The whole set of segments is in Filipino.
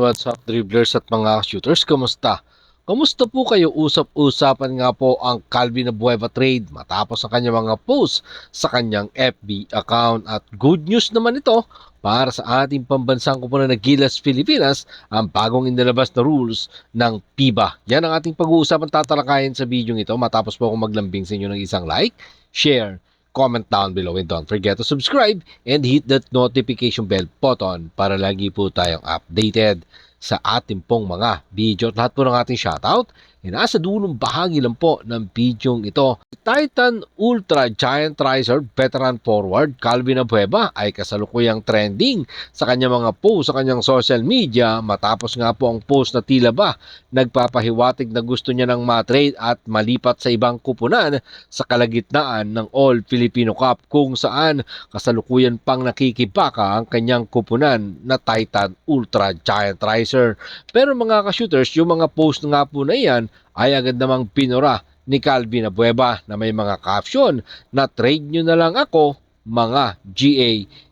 what's up dribblers at mga shooters, kumusta? Kumusta po kayo? Usap-usapan nga po ang Calvin Abueva trade matapos ang kanyang mga posts sa kanyang FB account. At good news naman ito para sa ating pambansang kupunan na Gilas Pilipinas, ang bagong inilabas na rules ng FIBA. Yan ang ating pag-uusapan, tatalakayin sa video ito matapos po akong maglambing sa inyo ng isang like, share, comment down below, and don't forget to subscribe and hit that notification bell button para lagi po tayong updated sa ating pong mga video. At lahat po ng ating shoutout ay nasa dulong bahagi lang po ng video ito. Titan Ultra Giant Riser veteran forward Calvin Abueva ay kasalukuyang trending sa kanyang mga post sa kanyang social media matapos nga po ang post na tila ba nagpapahiwatig na gusto niya ng matrade at malipat sa ibang kupunan sa kalagitnaan ng All Filipino Cup, kung saan kasalukuyan pang nakikibaka ang kanyang kupunan na Titan Ultra Giant Riser. Pero mga ka-shooters, yung mga post nga po na iyan ay agad namang pinura ni Calvin Abueva na may mga caption na trade nyo na lang ako mga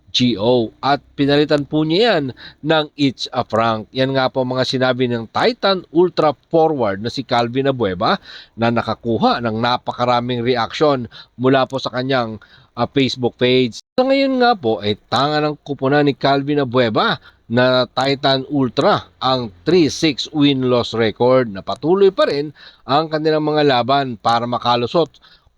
GO, at pinalitan po niya yan ng It's a Prank. Yan nga po mga sinabi ng Titan Ultra forward na si Calvin Abueva na nakakuha ng napakaraming reaction mula po sa kanyang Facebook page. Sa ngayon nga po ay tanga ng kupunan ni Calvin Abueva na Titan Ultra ang 3-6 win-loss record, na patuloy pa rin ang kanilang mga laban para makalusot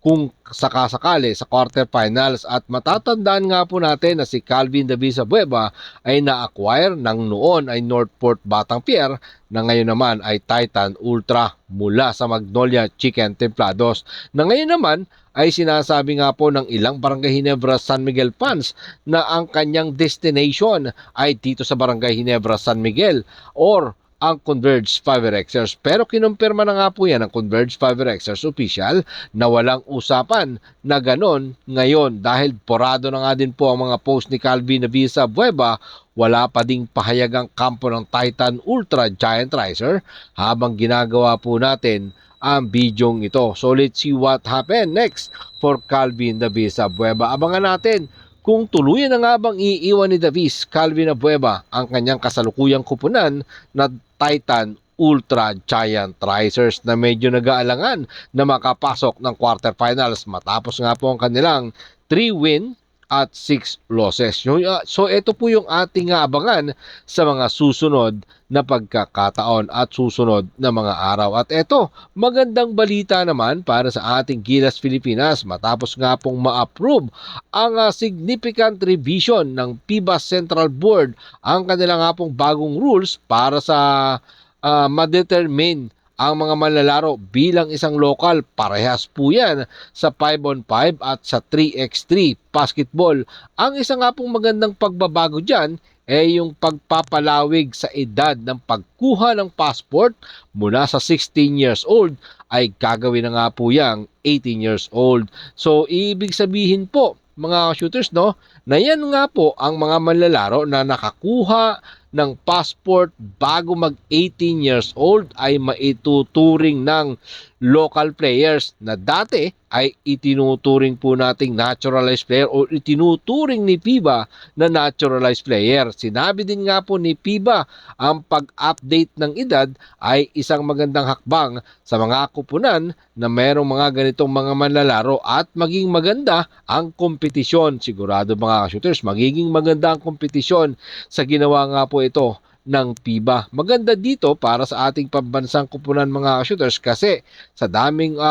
kung sakasakali sa quarterfinals. At matatandaan nga po natin na si Calvin Davis Abueva ay na-acquire ng noon ay Northport Batangpier, na ngayon naman ay Titan Ultra mula sa Magnolia Chicken Templados, na ngayon naman ay sinasabi nga po ng ilang Barangay Ginebra San Miguel fans na ang kanyang destination ay dito sa Barangay Ginebra San Miguel or ang Converge Fiberxers. Pero kinumpirma na nga po yan ng Converge Fiberxers official na walang usapan na ganon ngayon, dahil porado na nga din po ang mga post ni Calvin Davis Abueva. Wala pa ding pahayag ang kampo ng Titan Ultra Giant Riser habang ginagawa po natin ang bidyong ito. So let's see what happened next for Calvin Davis Abueva. Abangan natin kung tuluyan na nga bang iiwan ni Davis Calvin Abueva ang kanyang kasalukuyang kupunan na Titan Ultra Giant Risers, na medyo nag-aalangan na makapasok ng quarterfinals matapos nga po ang kanilang 3 win at 6 losses. So ito po yung ating abangan sa mga susunod na pagkakataon at susunod na mga araw. At ito, magandang balita naman para sa ating Gilas Pilipinas matapos nga pong ma-approve ang significant revision ng FIBA Central Board, ang kanila nga pong bagong rules para sa ma-determine ang mga manlalaro bilang isang lokal. Parehas po yan sa 5-on-5 at sa 3x3 basketball. Ang isa nga pong magandang pagbabago dyan ay yung pagpapalawig sa edad ng pagkuha ng passport mula sa 16 years old ay gagawin na nga po yang 18 years old. So ibig sabihin po mga shooters, no, na yan nga po ang mga manlalaro na nakakuha ng passport bago mag 18 years old ay maituturing ng local players, na dati ay itinuturing po nating naturalized player o itinuturing ni FIBA na naturalized player. Sinabi din nga po ni FIBA ang pag-update ng edad ay isang magandang hakbang sa mga kupunan na mayroong mga ganitong mga manlalaro at maging maganda ang kompetisyon. Sigurado mga shooters, magiging maganda ang kompetisyon sa ginawa nga po ito ng FIBA. Maganda dito para sa ating pambansang kupunan mga shooters, kasi sa daming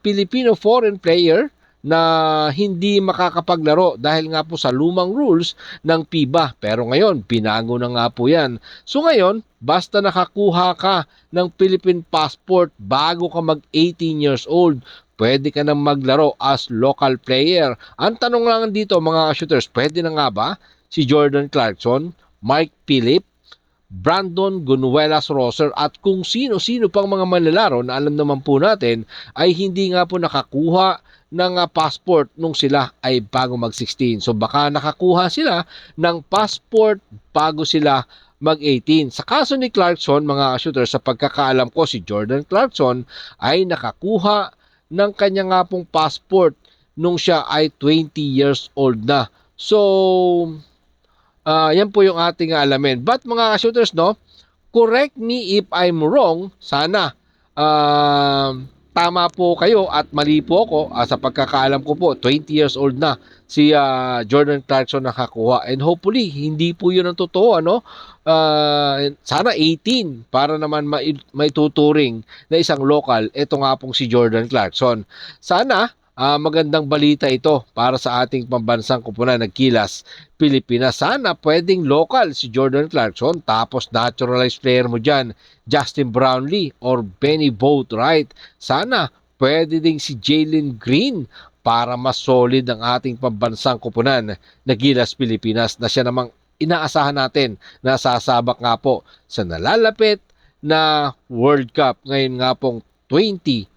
Filipino foreign player na hindi makakapaglaro dahil nga po sa lumang rules ng FIBA. Pero ngayon, binago na nga po yan. So ngayon, basta nakakuha ka ng Philippine passport bago ka mag 18 years old, pwede ka nang maglaro as local player. Ang tanong lang dito mga shooters, pwede na nga ba si Jordan Clarkson, Mike Phillip, Brandon Gunuelas Roser at kung sino-sino pang mga manlalaro na alam naman po natin ay hindi nga po nakakuha ng passport nung sila ay bago mag-16. So baka nakakuha sila ng passport bago sila mag-18. Sa kaso ni Clarkson mga shooter, sa pagkakaalam ko si Jordan Clarkson ay nakakuha ng kanya nga pong passport nung siya ay 20 years old na. So yan po yung ating alamin. But mga shooters, no, Correct me if I'm wrong. Sana tama po kayo at mali po ako. Sa pagkakaalam ko po, 20 years old na si Jordan Clarkson nakakuha. And hopefully, hindi po yun ang totoo. Ano? Sana 18 para naman maituturing na isang local. Ito nga pong si Jordan Clarkson. Sana magandang balita ito para sa ating pambansang kupunan nagkilas Pilipinas. Sana pwedeng local si Jordan Clarkson tapos naturalized player mo dyan, Justin Brownlee or Benny Boatwright. Sana pwede ding si Jalen Green para mas solid ang ating pambansang kupunan nagkilas Pilipinas na siya namang inaasahan natin na sasabak nga po sa nalalapit na World Cup ngayon nga pong 2027.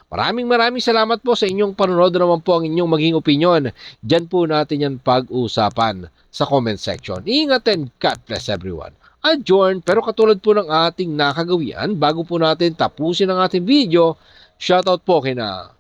Maraming salamat po sa inyong panonood. Naman po ang inyong maging opinion. Diyan po natin yan pag-usapan sa comment section. Ingat and God bless everyone. Adjourn, pero katulad po ng ating nakagawian, bago po natin tapusin ang ating video, shoutout po kina